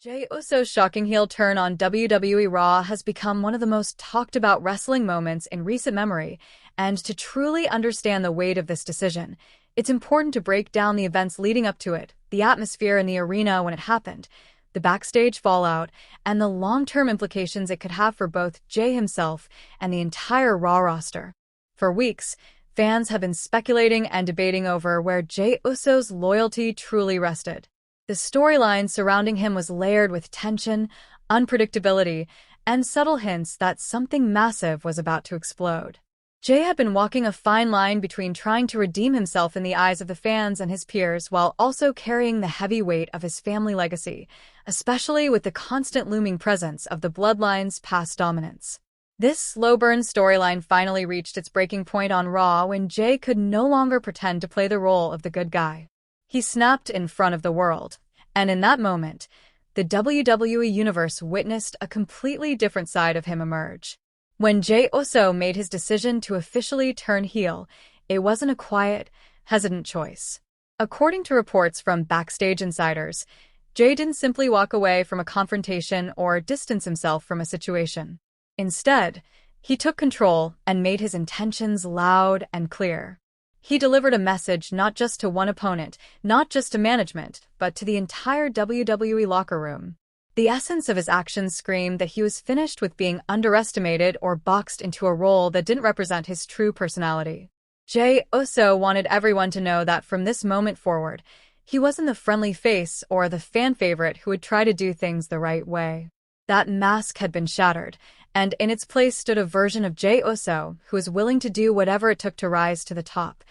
Jey Uso's shocking heel turn on WWE Raw has become one of the most talked about wrestling moments in recent memory, and to truly understand the weight of this decision, it's important to break down the events leading up to it, the atmosphere in the arena when it happened, the backstage fallout, and the long-term implications it could have for both Jey himself and the entire Raw roster. For weeks, fans have been speculating and debating over where Jey Uso's loyalty truly rested. The storyline surrounding him was layered with tension, unpredictability, and subtle hints that something massive was about to explode. Jey had been walking a fine line between trying to redeem himself in the eyes of the fans and his peers while also carrying the heavy weight of his family legacy, especially with the constant looming presence of the Bloodline's past dominance. This slow-burn storyline finally reached its breaking point on Raw when Jey could no longer pretend to play the role of the good guy. He snapped in front of the world, and in that moment, the WWE Universe witnessed a completely different side of him emerge. When Jey Uso made his decision to officially turn heel, it wasn't a quiet, hesitant choice. According to reports from Backstage insiders, Jey didn't simply walk away from a confrontation or distance himself from a situation. Instead, he took control and made his intentions loud and clear. He delivered a message not just to one opponent, not just to management, but to the entire WWE locker room. The essence of his actions screamed that he was finished with being underestimated or boxed into a role that didn't represent his true personality. Jey Uso wanted everyone to know that from this moment forward, he wasn't the friendly face or the fan favorite who would try to do things the right way. That mask had been shattered, and in its place stood a version of Jey Uso who was willing to do whatever it took to rise to the top,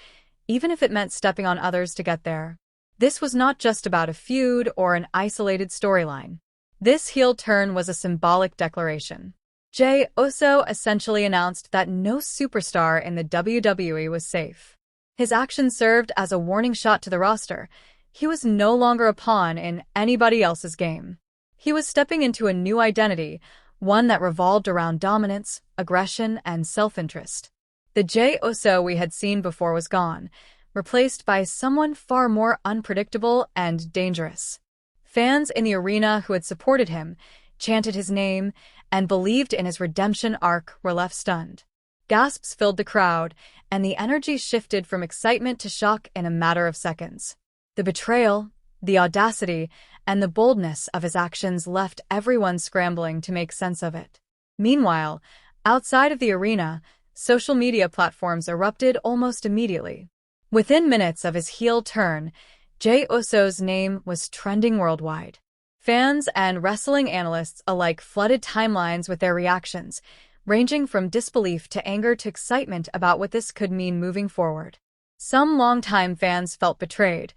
even if it meant stepping on others to get there. This was not just about a feud or an isolated storyline. This heel turn was a symbolic declaration. Jey Uso essentially announced that no superstar in the WWE was safe. His actions served as a warning shot to the roster. He was no longer a pawn in anybody else's game. He was stepping into a new identity, one that revolved around dominance, aggression, and self-interest. The Jey Uso we had seen before was gone, replaced by someone far more unpredictable and dangerous. Fans in the arena who had supported him, chanted his name, and believed in his redemption arc were left stunned. Gasps filled the crowd, and the energy shifted from excitement to shock in a matter of seconds. The betrayal, the audacity, and the boldness of his actions left everyone scrambling to make sense of it. Meanwhile, outside of the arena, social media platforms erupted almost immediately. Within minutes of his heel turn, Jey Uso's name was trending worldwide. Fans and wrestling analysts alike flooded timelines with their reactions, ranging from disbelief to anger to excitement about what this could mean moving forward. Some longtime fans felt betrayed,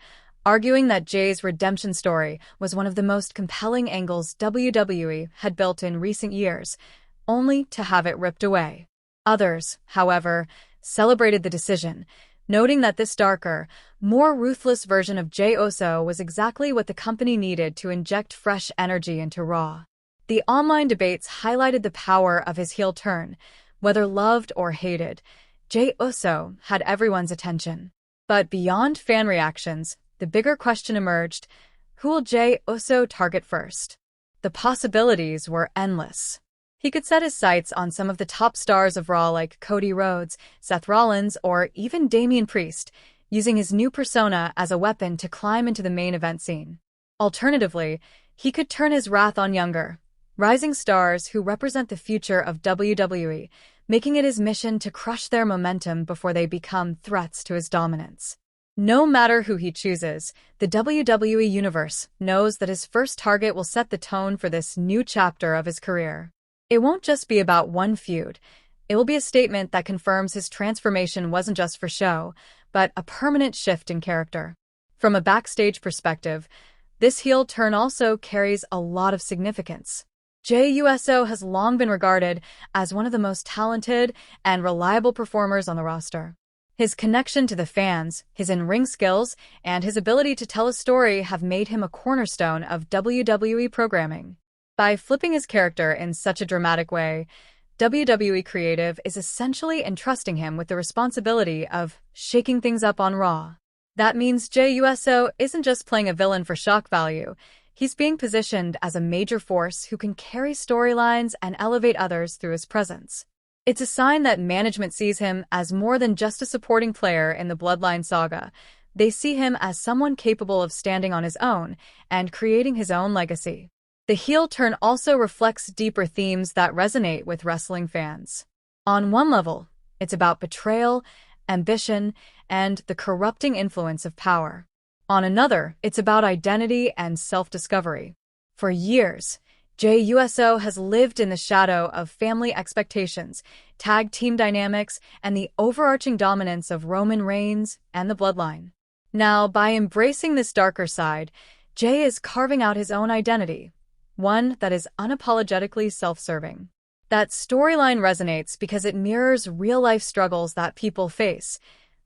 arguing that Jey's redemption story was one of the most compelling angles WWE had built in recent years, only to have it ripped away. Others, however, celebrated the decision, noting that this darker, more ruthless version of Jey Uso was exactly what the company needed to inject fresh energy into Raw. The online debates highlighted the power of his heel turn. Whether loved or hated, Jey Uso had everyone's attention. But beyond fan reactions, the bigger question emerged: who will Jey Uso target first? The possibilities were endless. He could set his sights on some of the top stars of Raw like Cody Rhodes, Seth Rollins, or even Damian Priest, using his new persona as a weapon to climb into the main event scene. Alternatively, he could turn his wrath on younger, rising stars who represent the future of WWE, making it his mission to crush their momentum before they become threats to his dominance. No matter who he chooses, the WWE Universe knows that his first target will set the tone for this new chapter of his career. It won't just be about one feud. It will be a statement that confirms his transformation wasn't just for show, but a permanent shift in character. From a backstage perspective, this heel turn also carries a lot of significance. Jey Uso has long been regarded as one of the most talented and reliable performers on the roster. His connection to the fans, his in-ring skills, and his ability to tell a story have made him a cornerstone of WWE programming. By flipping his character in such a dramatic way, WWE Creative is essentially entrusting him with the responsibility of shaking things up on Raw. That means Jey Uso isn't just playing a villain for shock value, He's being positioned as a major force who can carry storylines and elevate others through his presence. It's a sign that management sees him as more than just a supporting player in the Bloodline saga. They see him as someone capable of standing on his own and creating his own legacy. The heel turn also reflects deeper themes that resonate with wrestling fans. On one level, it's about betrayal, ambition, and the corrupting influence of power. On another, it's about identity and self-discovery. For years, Jey Uso has lived in the shadow of family expectations, tag team dynamics, and the overarching dominance of Roman Reigns and the Bloodline. Now, by embracing this darker side, Jey is carving out his own identity, one that is unapologetically self-serving. That storyline resonates because it mirrors real-life struggles that people face: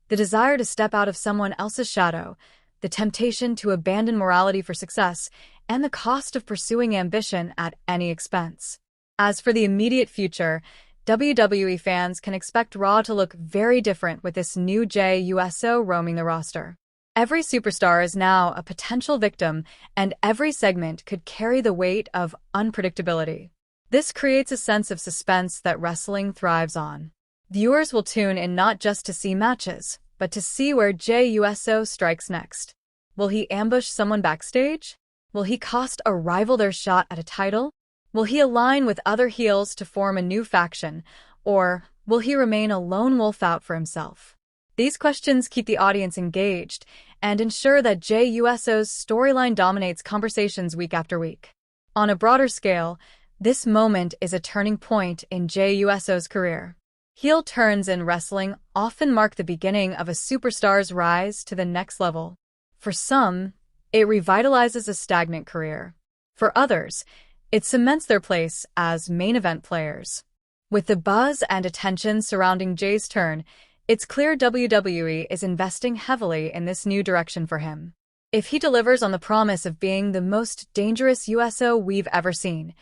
the desire to step out of someone else's shadow, the temptation to abandon morality for success, and the cost of pursuing ambition at any expense. As for the immediate future, WWE fans can expect Raw to look very different with this new Jey Uso roaming the roster. Every superstar is now a potential victim, and every segment could carry the weight of unpredictability. This creates a sense of suspense that wrestling thrives on. Viewers will tune in not just to see matches, but to see where Jey Uso strikes next. Will he ambush someone backstage? Will he cost a rival their shot at a title? Will he align with other heels to form a new faction? Or will he remain a lone wolf out for himself? These questions keep the audience engaged and ensure that Jey Uso's storyline dominates conversations week after week. On a broader scale, this moment is a turning point in Jey Uso's career. Heel turns in wrestling often mark the beginning of a superstar's rise to the next level. For some, it revitalizes a stagnant career. For others, it cements their place as main event players. With the buzz and attention surrounding Jey's turn, it's clear WWE is investing heavily in this new direction for him. If he delivers on the promise of being the most dangerous Uso we've ever seen,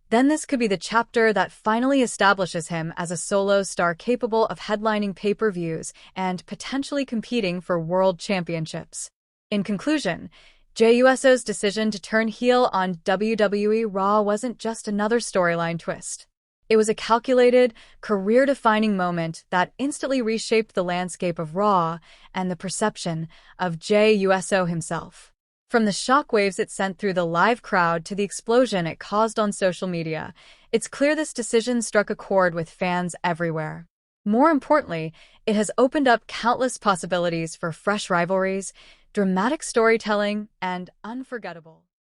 then this could be the chapter that finally establishes him as a solo star capable of headlining pay-per-views and potentially competing for world championships. In conclusion, Jey Uso's decision to turn heel on WWE Raw wasn't just another storyline twist. It was a calculated, career-defining moment that instantly reshaped the landscape of Raw and the perception of Jey Uso himself. From the shockwaves it sent through the live crowd to the explosion it caused on social media, it's clear this decision struck a chord with fans everywhere. More importantly, it has opened up countless possibilities for fresh rivalries, dramatic storytelling, and unforgettable